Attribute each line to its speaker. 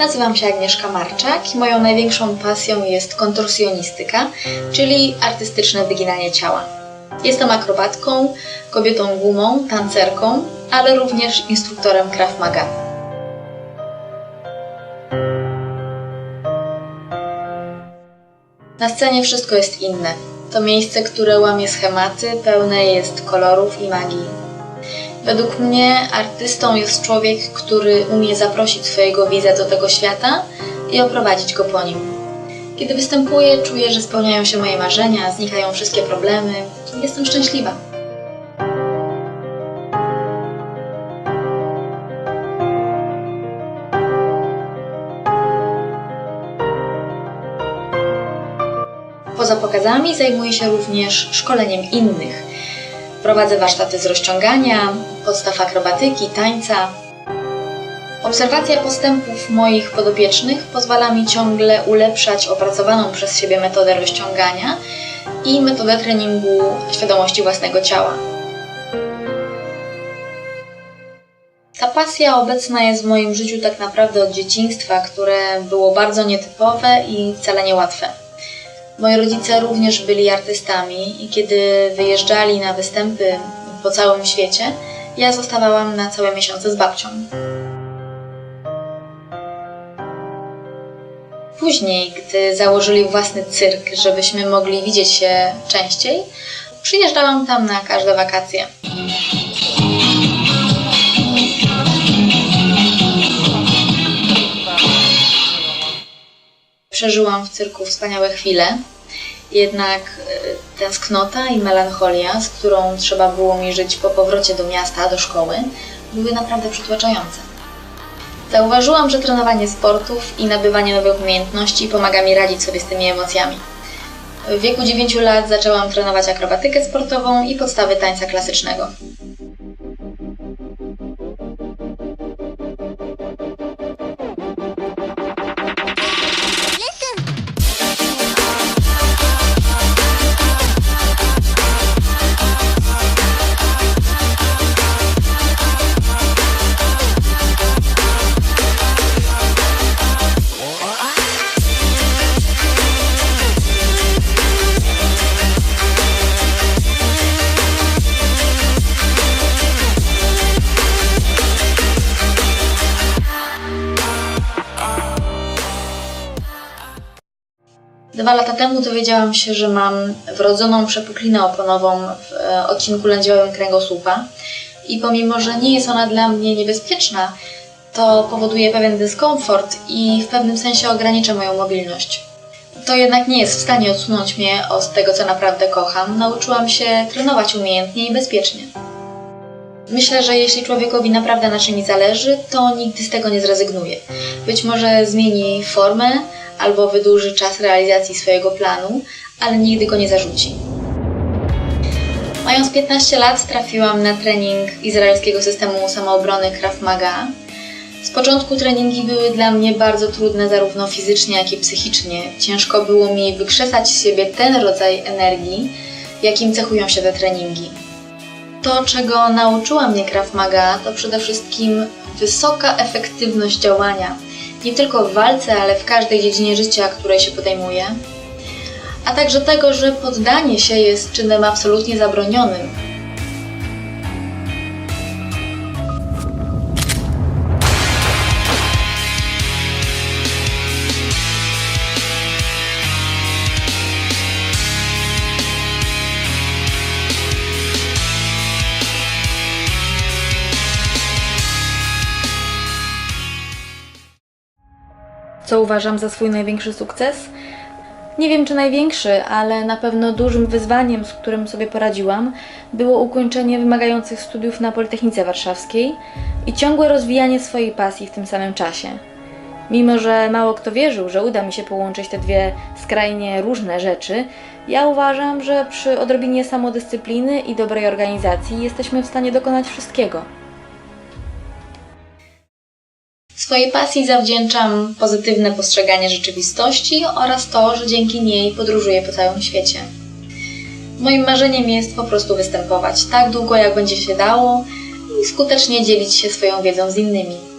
Speaker 1: Nazywam się Agnieszka Marczak i moją największą pasją jest kontorsjonistyka, czyli artystyczne wyginanie ciała. Jestem akrobatką, kobietą gumą, tancerką, ale również instruktorem Krav Maga. Na scenie wszystko jest inne. To miejsce, które łamie schematy, pełne jest kolorów i magii. Według mnie artystą jest człowiek, który umie zaprosić swojego widza do tego świata i oprowadzić go po nim. Kiedy występuję, czuję, że spełniają się moje marzenia, znikają wszystkie problemy i jestem szczęśliwa. Poza pokazami zajmuję się również szkoleniem innych. Prowadzę warsztaty z rozciągania, podstaw akrobatyki, tańca. Obserwacja postępów moich podopiecznych pozwala mi ciągle ulepszać opracowaną przez siebie metodę rozciągania i metodę treningu świadomości własnego ciała. Ta pasja obecna jest w moim życiu tak naprawdę od dzieciństwa, które było bardzo nietypowe i wcale niełatwe. Moi rodzice również byli artystami i kiedy wyjeżdżali na występy po całym świecie, ja zostawałam na całe miesiące z babcią. Później, gdy założyli własny cyrk, żebyśmy mogli widzieć się częściej, przyjeżdżałam tam na każde wakacje. Przeżyłam w cyrku wspaniałe chwile, jednak tęsknota i melancholia, z którą trzeba było mi żyć po powrocie do miasta, do szkoły, były naprawdę przytłaczające. Zauważyłam, że trenowanie sportów i nabywanie nowych umiejętności pomaga mi radzić sobie z tymi emocjami. W wieku 9 lat zaczęłam trenować akrobatykę sportową i podstawy tańca klasycznego. Dwa lata temu dowiedziałam się, że mam wrodzoną przepuklinę oponową w odcinku lędźwiowym kręgosłupa i pomimo, że nie jest ona dla mnie niebezpieczna, to powoduje pewien dyskomfort i w pewnym sensie ogranicza moją mobilność. To jednak nie jest w stanie odsunąć mnie od tego, co naprawdę kocham. Nauczyłam się trenować umiejętnie i bezpiecznie. Myślę, że jeśli człowiekowi naprawdę na czymś zależy, to nigdy z tego nie zrezygnuje. Być może zmieni formę albo wydłuży czas realizacji swojego planu, ale nigdy go nie zarzuci. Mając 15 lat trafiłam na trening izraelskiego systemu samoobrony Krav Maga. Z początku treningi były dla mnie bardzo trudne zarówno fizycznie, jak i psychicznie. Ciężko było mi wykrzesać z siebie ten rodzaj energii, jakim cechują się te treningi. To, czego nauczyła mnie Krav Maga, to przede wszystkim wysoka efektywność działania. Nie tylko w walce, ale w każdej dziedzinie życia, której się podejmuje. A także tego, że poddanie się jest czynem absolutnie zabronionym. Co uważam za swój największy sukces? Nie wiem, czy największy, ale na pewno dużym wyzwaniem, z którym sobie poradziłam, było ukończenie wymagających studiów na Politechnice Warszawskiej i ciągłe rozwijanie swojej pasji w tym samym czasie. Mimo że mało kto wierzył, że uda mi się połączyć te dwie skrajnie różne rzeczy, ja uważam, że przy odrobinie samodyscypliny i dobrej organizacji jesteśmy w stanie dokonać wszystkiego. Swojej pasji zawdzięczam pozytywne postrzeganie rzeczywistości oraz to, że dzięki niej podróżuję po całym świecie. Moim marzeniem jest po prostu występować tak długo, jak będzie się dało i skutecznie dzielić się swoją wiedzą z innymi.